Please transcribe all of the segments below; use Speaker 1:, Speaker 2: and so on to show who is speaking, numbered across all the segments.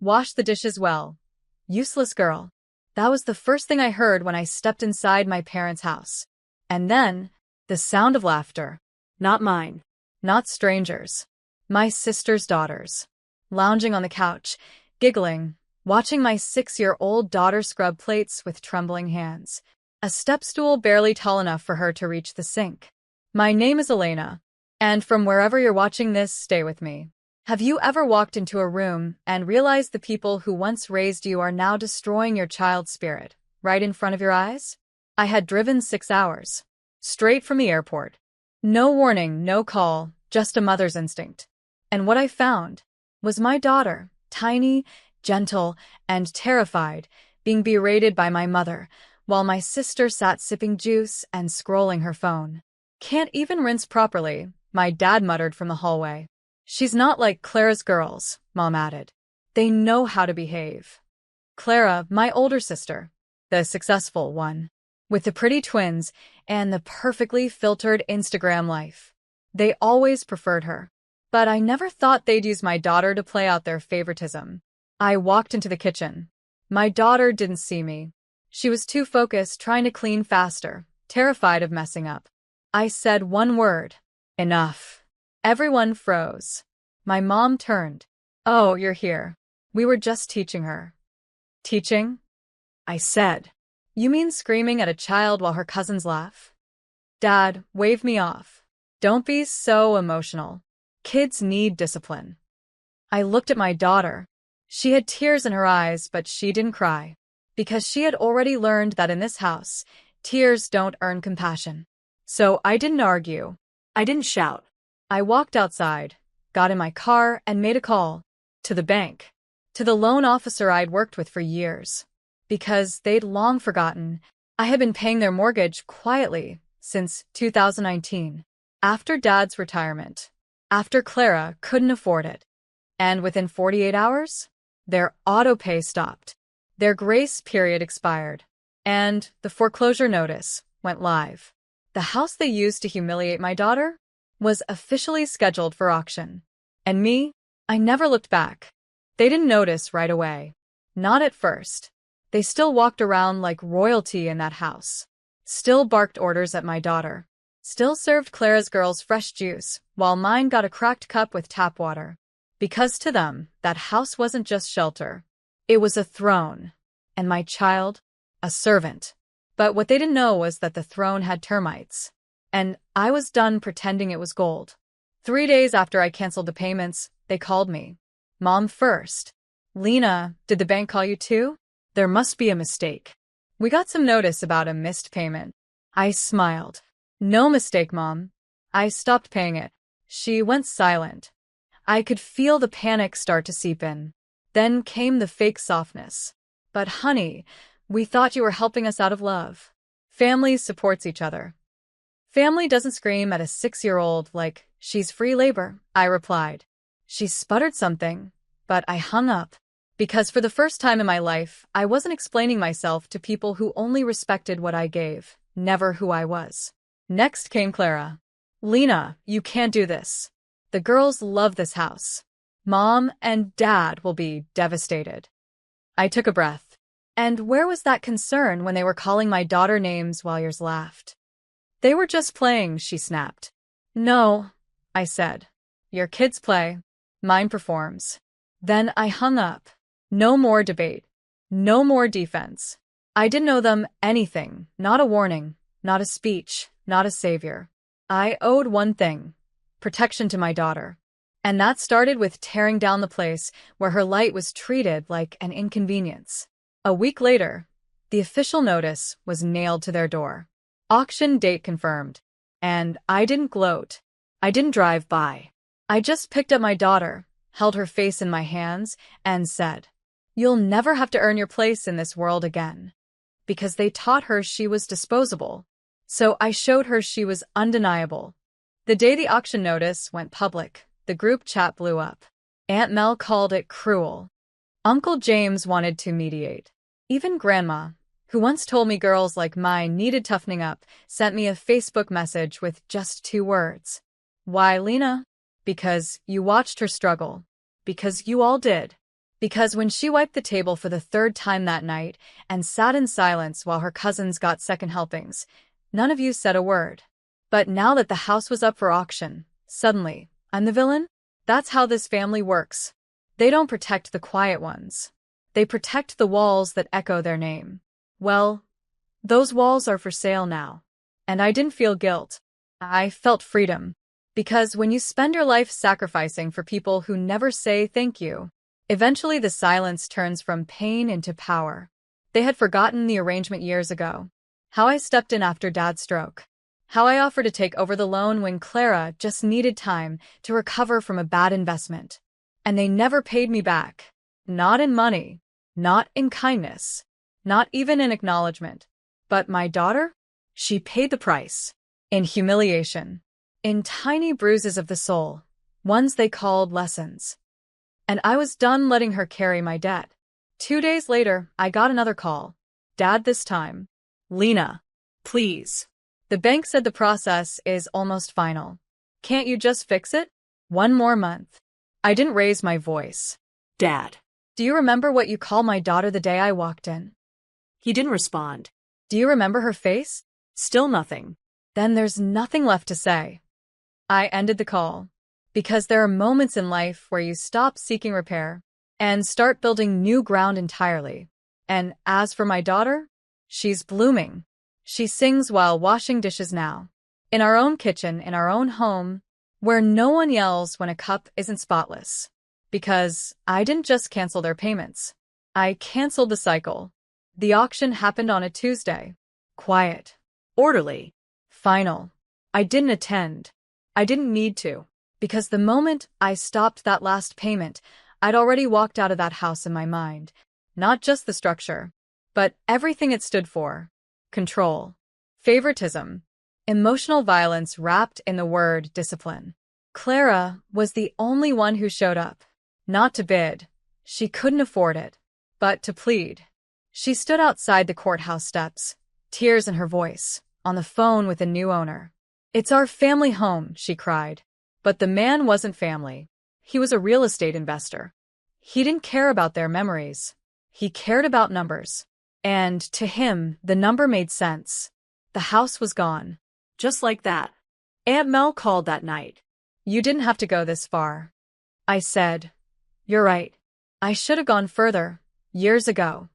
Speaker 1: Wash the dishes well. Useless girl. That was the first thing I heard when I stepped inside my parents' house. And then, the sound of laughter. Not mine. Not strangers. My sister's daughters. Lounging on the couch, giggling, watching my 6-year-old daughter scrub plates with trembling hands. A step stool barely tall enough for her to reach the sink. My name is Elena, and from wherever you're watching this, stay with me. Have you ever walked into a room and realized the people who once raised you are now destroying your child's spirit, right in front of your eyes? I had driven 6 hours. Straight from the airport. No warning, no call, just a mother's instinct. And what I found was my daughter, tiny, gentle, and terrified, being berated by my mother, while my sister sat sipping juice and scrolling her phone. Can't even rinse properly, my dad muttered from the hallway. She's not like Clara's girls, Mom added. They know how to behave. Clara, my older sister, the successful one, with the pretty twins and the perfectly filtered Instagram life. They always preferred her. But I never thought they'd use my daughter to play out their favoritism. I walked into the kitchen. My daughter didn't see me. She was too focused trying to clean faster, terrified of messing up. I said one word. Enough. Everyone froze. My mom turned. Oh, you're here. We were just teaching her. Teaching? I said. You mean screaming at a child while her cousins laugh? Dad, wave me off. Don't be so emotional. Kids need discipline. I looked at my daughter. She had tears in her eyes, but she didn't cry. Because she had already learned that in this house, tears don't earn compassion. So I didn't argue. I didn't shout. I walked outside, got in my car, and made a call. To the bank. To the loan officer I'd worked with for years. Because they'd long forgotten, I had been paying their mortgage quietly since 2019. After Dad's retirement. After Clara couldn't afford it. And within 48 hours, their auto-pay stopped. Their grace period expired. And the foreclosure notice went live. The house they used to humiliate my daughter was officially scheduled for auction. And me, I never looked back. They didn't notice right away. Not at first. They still walked around like royalty in that house. Still barked orders at my daughter. Still served Clara's girls fresh juice, while mine got a cracked cup with tap water. Because to them, that house wasn't just shelter. It was a throne. And my child, a servant. But what they didn't know was that the throne had termites. And I was done pretending it was gold. 3 days after I canceled the payments, they called me. Mom first. Lena, did the bank call you too? There must be a mistake. We got some notice about a missed payment. I smiled. No mistake, Mom. I stopped paying it. She went silent. I could feel the panic start to seep in. Then came the fake softness. But honey, we thought you were helping us out of love. Family supports each other. Family doesn't scream at a 6-year-old like she's free labor, I replied. She sputtered something, but I hung up. Because for the first time in my life, I wasn't explaining myself to people who only respected what I gave, never who I was. Next came Clara. Lena, you can't do this. The girls love this house. Mom and Dad will be devastated. I took a breath. And where was that concern when they were calling my daughter names while yours laughed? They were just playing, she snapped. No, I said. Your kids play. Mine performs. Then I hung up. No more debate. No more defense. I didn't owe them anything, not a warning, not a speech, not a savior. I owed one thing, protection to my daughter. And that started with tearing down the place where her light was treated like an inconvenience. A week later, the official notice was nailed to their door. Auction date confirmed. And I didn't gloat. I didn't drive by. I just picked up my daughter, held her face in my hands, and said, "You'll never have to earn your place in this world again." Because they taught her she was disposable. So I showed her she was undeniable. The day the auction notice went public, the group chat blew up. Aunt Mel called it cruel. Uncle James wanted to mediate. Even Grandma, who once told me girls like mine needed toughening up, sent me a Facebook message with just 2 words. Why, Lena? Because you watched her struggle. Because you all did. Because when she wiped the table for the third time that night and sat in silence while her cousins got second helpings, none of you said a word. But now that the house was up for auction, suddenly, I'm the villain? That's how this family works. They don't protect the quiet ones. They protect the walls that echo their name. Well, those walls are for sale now. And I didn't feel guilt. I felt freedom. Because when you spend your life sacrificing for people who never say thank you, eventually the silence turns from pain into power. They had forgotten the arrangement years ago. How I stepped in after Dad's stroke. How I offered to take over the loan when Clara just needed time to recover from a bad investment. And they never paid me back. Not in money. Not in kindness. Not even in acknowledgement. But my daughter? She paid the price. In humiliation. In tiny bruises of the soul. Ones they called lessons. And I was done letting her carry my debt. 2 days later, I got another call. Dad this time. Lena, please. The bank said the process is almost final. Can't you just fix it? 1 more month. I didn't raise my voice.
Speaker 2: Dad.
Speaker 1: Do you remember what you called my daughter the day I walked in?
Speaker 2: He didn't respond.
Speaker 1: Do you remember her face?
Speaker 2: Still nothing.
Speaker 1: Then there's nothing left to say. I ended the call. Because there are moments in life where you stop seeking repair and start building new ground entirely. And as for my daughter, she's blooming. She sings while washing dishes now. In our own kitchen, in our own home, where no one yells when a cup isn't spotless. Because I didn't just cancel their payments. I canceled the cycle. The auction happened on a Tuesday. Quiet.
Speaker 2: Orderly.
Speaker 1: Final. I didn't attend. I didn't need to. Because the moment I stopped that last payment, I'd already walked out of that house in my mind. Not just the structure, but everything it stood for. Control. Favoritism. Emotional violence wrapped in the word discipline. Clara was the only one who showed up. Not to bid. She couldn't afford it. But to plead. She stood outside the courthouse steps, tears in her voice, on the phone with the new owner. It's our family home, she cried. But the man wasn't family. He was a real estate investor. He didn't care about their memories. He cared about numbers. And to him, the number made sense. The house was gone.
Speaker 2: Just like that. Aunt Mel called that night.
Speaker 1: You didn't have to go this far. I said, you're right. I should have gone further, years ago.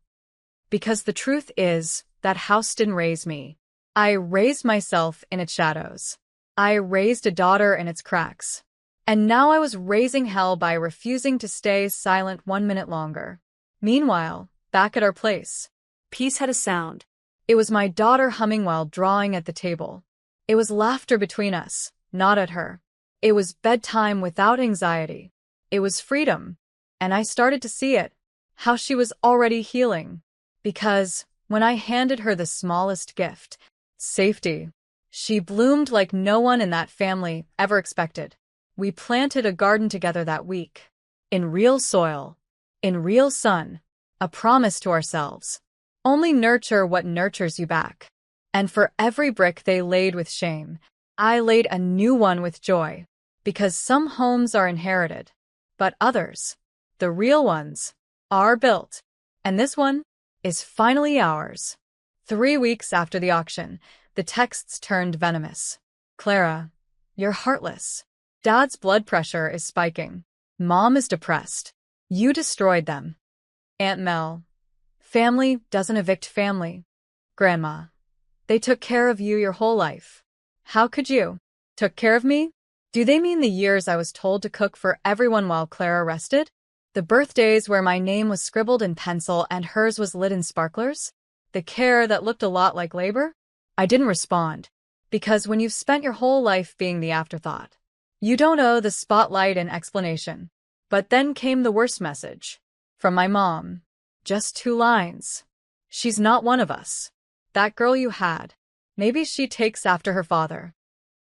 Speaker 1: Because the truth is, that house didn't raise me. I raised myself in its shadows. I raised a daughter in its cracks. And now I was raising hell by refusing to stay silent 1 minute longer. Meanwhile, back at our place,
Speaker 2: Peace had a sound.
Speaker 1: it was my daughter humming while drawing at the table. It was laughter between us, not at her. It was bedtime without anxiety. It was freedom. And I started to see it, how she was already healing. Because, when I handed her the smallest gift, safety, she bloomed like no one in that family ever expected. We planted a garden together that week. In real soil. In real sun. A promise to ourselves. Only nurture what nurtures you back. And for every brick they laid with shame, I laid a new one with joy. Because some homes are inherited. But others, the real ones, are built. And this one is finally ours. 3 weeks after the auction, the texts turned venomous. Clara, you're heartless. Dad's blood pressure is spiking. Mom is depressed. You destroyed them. Aunt Mel, family doesn't evict family. Grandma, they took care of you your whole life. How could you? Took care of me? Do they mean the years I was told to cook for everyone while Clara rested? The birthdays where my name was scribbled in pencil and hers was lit in sparklers? The care that looked a lot like labor? I didn't respond. Because when you've spent your whole life being the afterthought, you don't owe the spotlight an explanation. But then came the worst message. From my mom. Just 2 lines. She's not one of us. That girl you had. Maybe she takes after her father.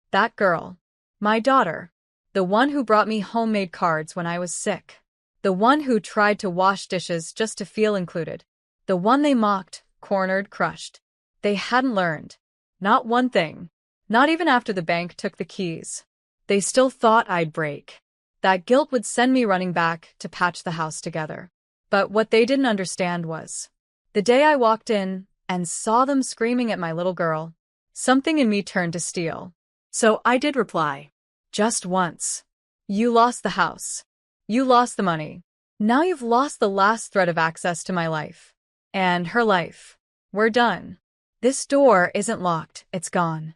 Speaker 1: That girl. My daughter. The one who brought me homemade cards when I was sick. The one who tried to wash dishes just to feel included. The one they mocked, cornered, crushed. They hadn't learned. Not one thing. Not even after the bank took the keys. They still thought I'd break. That guilt would send me running back to patch the house together. But what they didn't understand was the day I walked in and saw them screaming at my little girl, something in me turned to steel.
Speaker 2: So I did reply.
Speaker 1: Just once. You lost the house. You lost the money. Now you've lost the last thread of access to my life. And her life. We're done. This door isn't locked, it's gone.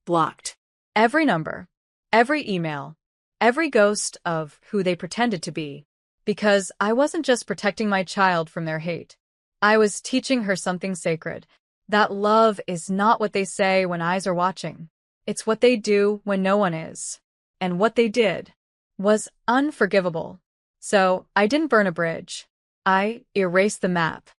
Speaker 2: Blocked.
Speaker 1: Every number, every email, every ghost of who they pretended to be. Because I wasn't just protecting my child from their hate. I was teaching her something sacred. That love is not what they say when eyes are watching. It's what they do when no one is. And what they did was unforgivable. So I didn't burn a bridge. I erased the map.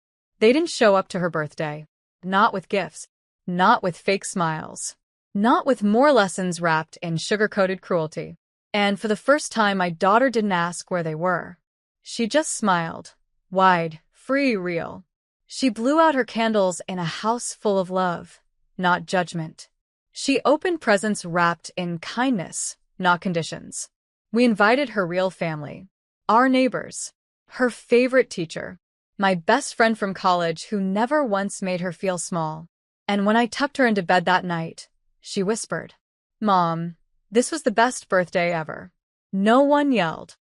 Speaker 1: They didn't show up to her birthday. Not with gifts. Not with fake smiles. Not with more lessons wrapped in sugar-coated cruelty. And for the first time, my daughter didn't ask where they were. She just smiled. Wide, free, real. She blew out her candles in a house full of love, not judgment. She opened presents wrapped in kindness, not conditions. We invited her real family, our neighbors, her favorite teacher, my best friend from college who never once made her feel small. And when I tucked her into bed that night, she whispered, "Mom, this was the best birthday ever." No one yelled.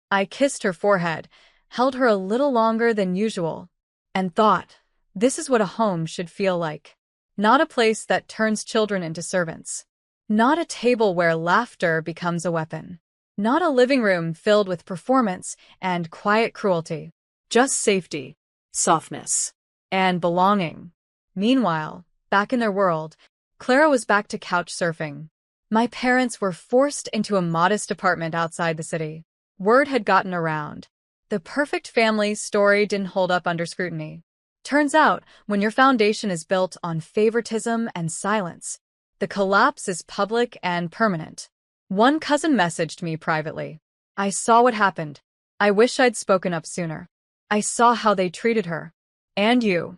Speaker 1: I kissed her forehead, held her a little longer than usual, and thought, this is what a home should feel like. Not a place that turns children into servants. Not a table where laughter becomes a weapon. Not a living room filled with performance and quiet cruelty. Just safety,
Speaker 2: Softness.
Speaker 1: and belonging. Meanwhile, back in their world, Clara was back to couch surfing. My parents were forced into a modest apartment outside the city. Word had gotten around. The perfect family story didn't hold up under scrutiny. Turns out, when your foundation is built on favoritism and silence, the collapse is public and permanent. One cousin messaged me privately. I saw what happened. I wish I'd spoken up sooner. I saw how they treated her. And you.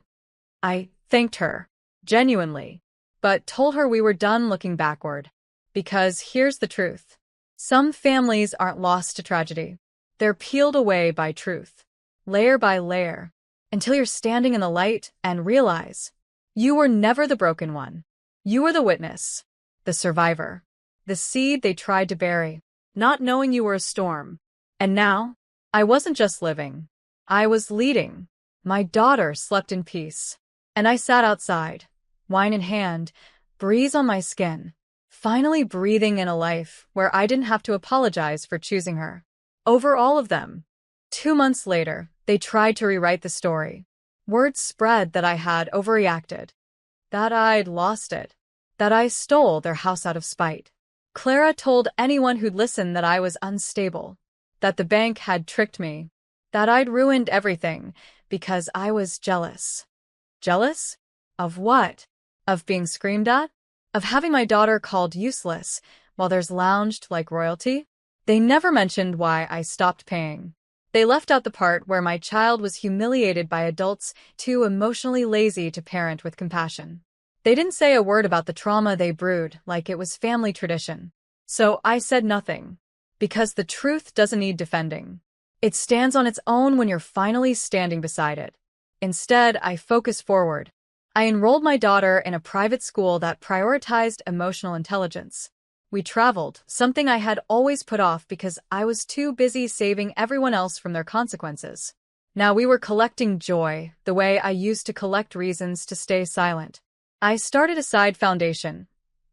Speaker 1: I thanked her, genuinely, but told her we were done looking backward. Because here's the truth. Some families aren't lost to tragedy. They're peeled away by truth, layer by layer, until you're standing in the light and realize you were never the broken one. You were the witness, the survivor, the seed they tried to bury,
Speaker 2: Not knowing you were a storm.
Speaker 1: and now I wasn't just living. I was leading. My daughter slept in peace, and I sat outside, wine in hand, breeze on my skin, finally breathing in a life where I didn't have to apologize for choosing her. Over all of them. 2 months later, they tried to rewrite the story. Word spread that I had overreacted, that I'd lost it, that I stole their house out of spite. Clara told anyone who'd listen that I was unstable, that the bank had tricked me, that I'd ruined everything because I was jealous. Jealous? Of what? Of being screamed at? Of having my daughter called useless while there's lounged like royalty? They never mentioned why I stopped paying. They left out the part where my child was humiliated by adults too emotionally lazy to parent with compassion. They didn't say a word about the trauma they brewed like it was family tradition. So I said nothing. Because the truth doesn't need defending. It stands on its own when you're finally standing beside it. Instead, I focused forward. I enrolled my daughter in a private school that prioritized emotional intelligence. We traveled, something I had always put off because I was too busy saving everyone else from their consequences. Now we were collecting joy, the way I used to collect reasons to stay silent. I started a side foundation,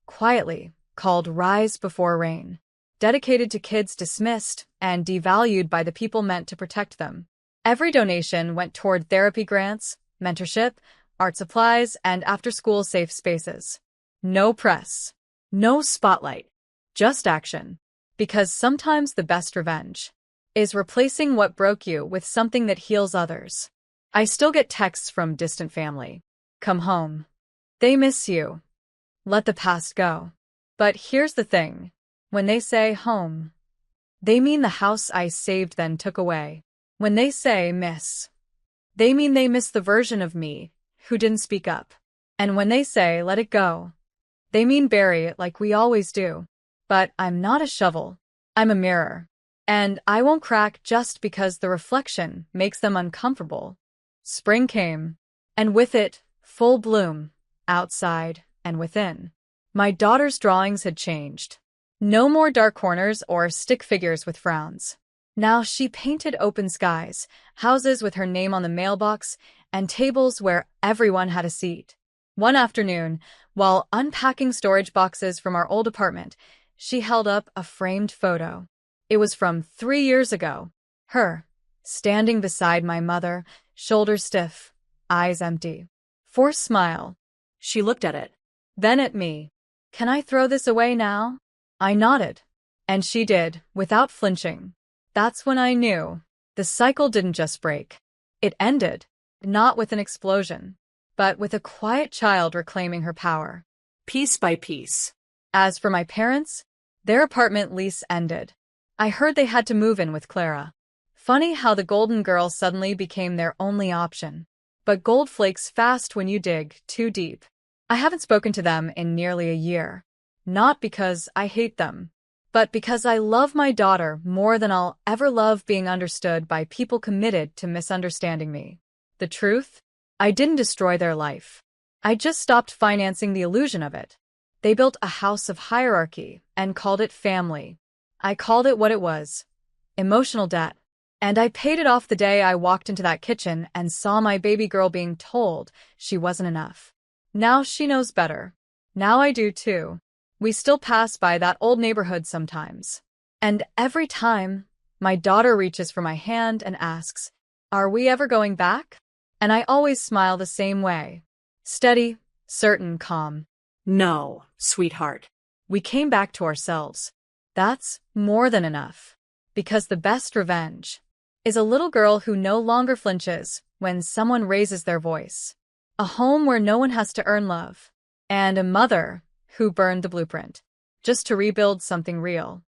Speaker 1: quietly, called Rise Before Rain, dedicated to kids dismissed and devalued by the people meant to protect them. Every donation went toward therapy grants, mentorship, art supplies, and after-school safe spaces. No press. No spotlight. Just action. Because sometimes the best revenge is replacing what broke you with something that heals others. I still get texts from distant family. Come home. They miss you. Let the past go. But here's the thing. When they say home, they mean the house I saved then took away. When they say miss, they mean they miss the version of me who didn't speak up. And when they say let it go, they mean bury it like we always do. But I'm not a shovel. I'm a mirror. And I won't crack just because the reflection makes them uncomfortable. Spring came, and with it, full bloom, outside and within. My daughter's drawings had changed. No more dark corners or stick figures with frowns. Now she painted open skies, houses with her name on the mailbox, and tables where everyone had a seat. One afternoon, while unpacking storage boxes from our old apartment, she held up a framed photo. It was from 3 years ago. Her, standing beside my mother, shoulders stiff, eyes empty. Forced smile.
Speaker 2: She looked at it.
Speaker 1: Then at me. Can I throw this away now? I nodded. And she did, without flinching. That's when I knew. The cycle didn't just break. It ended. Not with an explosion, but with a quiet child reclaiming her power.
Speaker 2: Piece by piece.
Speaker 1: As for my parents, their apartment lease ended. I heard they had to move in with Clara. Funny how the golden girl suddenly became their only option. But gold flakes fast when you dig too deep. I haven't spoken to them in nearly a year. Not because I hate them, but because I love my daughter more than I'll ever love being understood by people committed to misunderstanding me. The truth? I didn't destroy their life. I just stopped financing the illusion of it. They built a house of hierarchy and called it family. I called it what it was. Emotional debt. And I paid it off the day I walked into that kitchen and saw my baby girl being told she wasn't enough. Now she knows better. Now I do too. We still pass by that old neighborhood sometimes. And every time, my daughter reaches for my hand and asks, "Are we ever going back?" And I always smile the same way. Steady, certain, calm.
Speaker 2: No, sweetheart.
Speaker 1: We came back to ourselves. That's more than enough. Because the best revenge is a little girl who no longer flinches when someone raises their voice. A home where no one has to earn love. And a mother who burned the blueprint just to rebuild something real.